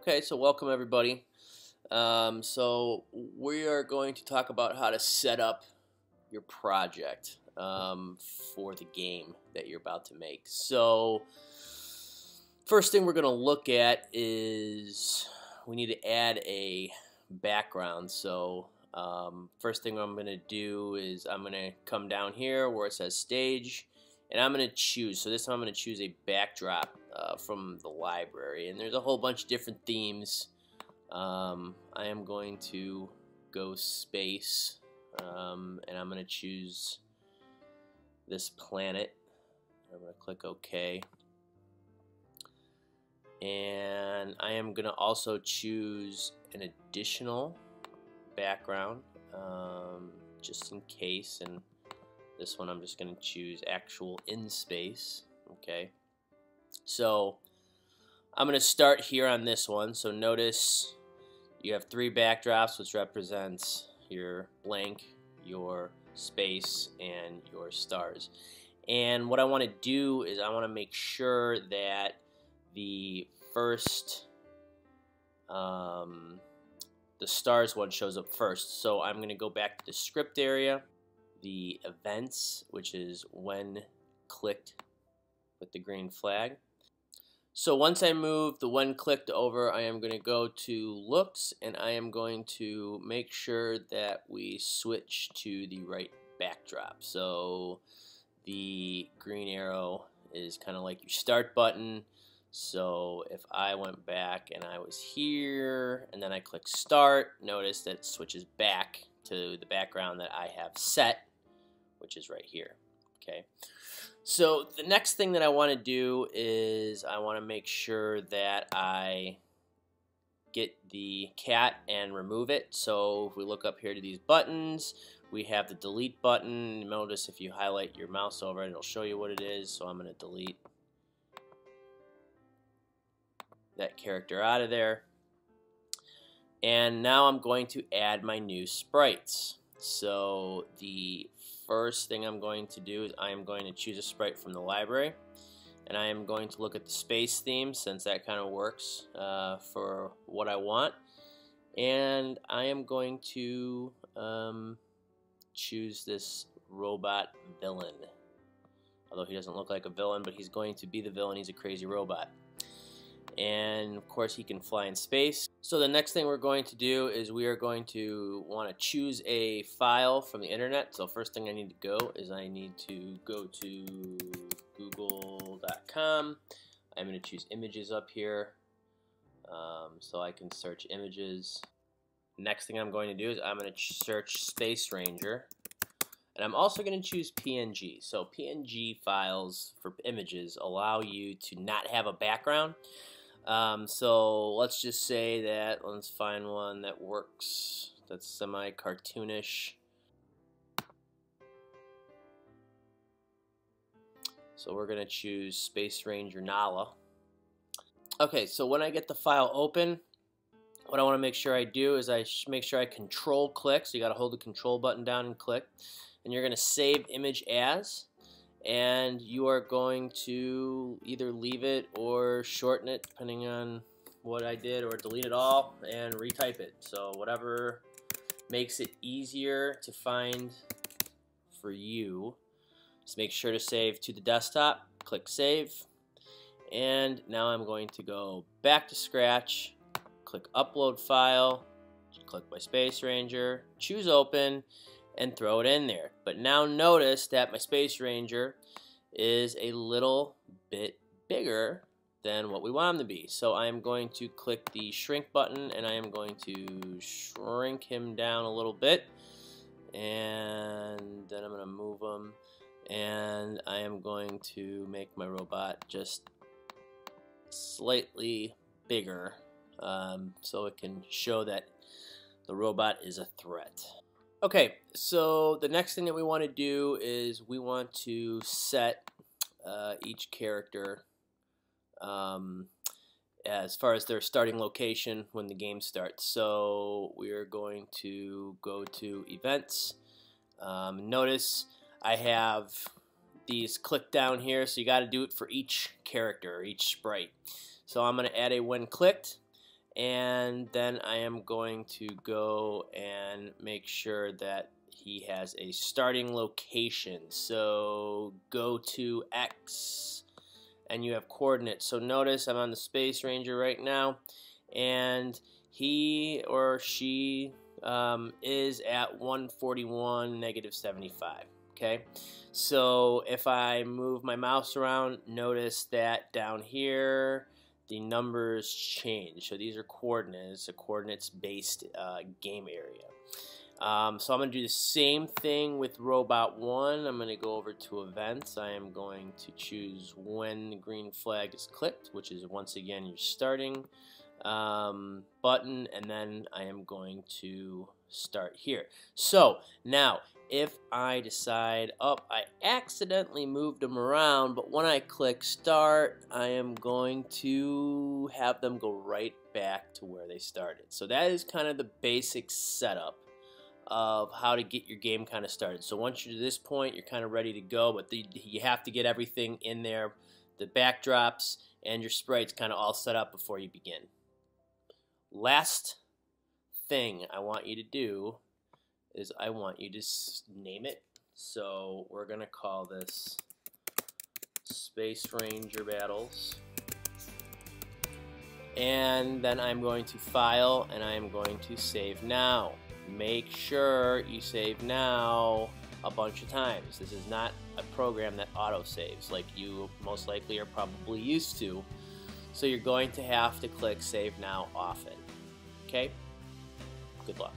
Okay, so welcome everybody. So we are going to talk about how to set up your project for the game that you're about to make. So first thing we're going to look at is we need to add a background. So first thing I'm going to do is I'm going to come down here where it says stage, and I'm going to choose. So this time I'm going to choose a backdrop from the library, and there's a whole bunch of different themes. I am going to go space, and I'm going to choose this planet. I'm going to click OK, and I am going to also choose an additional background just in case, and this one I'm just going to choose actual in space. Okay, so I'm going to start here on this one. So notice you have three backdrops, which represents your blank, your space, and your stars. And what I want to do is I want to make sure that the first, the stars one shows up first. So I'm going to go back to the script area, the events, which is when clicked with the green flag. So once I move the when clicked over, I am going to go to looks, and I am going to make sure that we switch to the right backdrop. So the green arrow is kind of like your start button. So if I went back and I was here and then I click start, notice that it switches back to the background that I have set, which is right here. Okay. So the next thing that I want to do is I want to make sure that I get the cat and remove it. So if we look up here to these buttons, we have the delete button. Notice if you highlight your mouse over it, it'll show you what it is. So I'm going to delete that character out of there. And now I'm going to add my new sprites. So the first thing I'm going to do is I am going to choose a sprite from the library, and I am going to look at the space theme, since that kind of works for what I want, and I am going to choose this robot villain. Although he doesn't look like a villain, but he's going to be the villain. He's a crazy robot. And of course he can fly in space. So the next thing we're going to do is we are going to want to choose a file from the internet. So first thing I need to go is I need to go to google.com. I'm going to choose images up here, so I can search images. Next thing I'm going to do is I'm going to search Space Ranger, and I'm also going to choose PNG. So PNG files for images allow you to not have a background. So let's just say that, let's find one that works, that's semi-cartoonish. So we're going to choose Space Ranger Nala. Okay, so when I get the file open, what I want to make sure I do is I make sure I control click. So you got to hold the control button down and click. And you're going to save image as. And you are going to either leave it or shorten it, depending on what I did, or delete it all and retype it. So whatever makes it easier to find for you. Just make sure to save to the desktop, click save, and now I'm going to go back to scratch, click upload file, click my Space Ranger, choose open, and throw it in there. But now notice that my Space Ranger is a little bit bigger than what we want him to be. So I am going to click the shrink button, and I am going to shrink him down a little bit, and then I'm going to move him, and I am going to make my robot just slightly bigger, so it can show that the robot is a threat. Okay, so the next thing that we want to do is we want to set each character as far as their starting location when the game starts. So we are going to go to events. Notice I have these clicked down here, so you got to do it for each character, each sprite. So I'm going to add a when clicked, and then I am going to go and make sure that he has a starting location. So go to X, and you have coordinates. So notice I'm on the Space Ranger right now, and he or she is at 141, -75. Okay, so if I move my mouse around, notice that down here the numbers change. So these are coordinates, a coordinates-based game area. So I'm going to do the same thing with Robot 1. I'm going to go over to Events. I am going to choose when the green flag is clicked, which is once again your starting button, and then I am going to start here. So now if I decide, I accidentally moved them around, but when I click start, I am going to have them go right back to where they started. So that is kind of the basic setup of how to get your game kind of started. So once you're to this point, you're kind of ready to go, but you have to get everything in there, the backdrops and your sprites kind of all set up before you begin. Last thing I want you to do is I want you to name it. So we're going to call this Space Ranger Battles. And then I'm going to File, and I am going to Save Now. Make sure you save now a bunch of times. This is not a program that auto-saves like you most likely are probably used to. So you're going to have to click Save Now often. Okay? Good luck.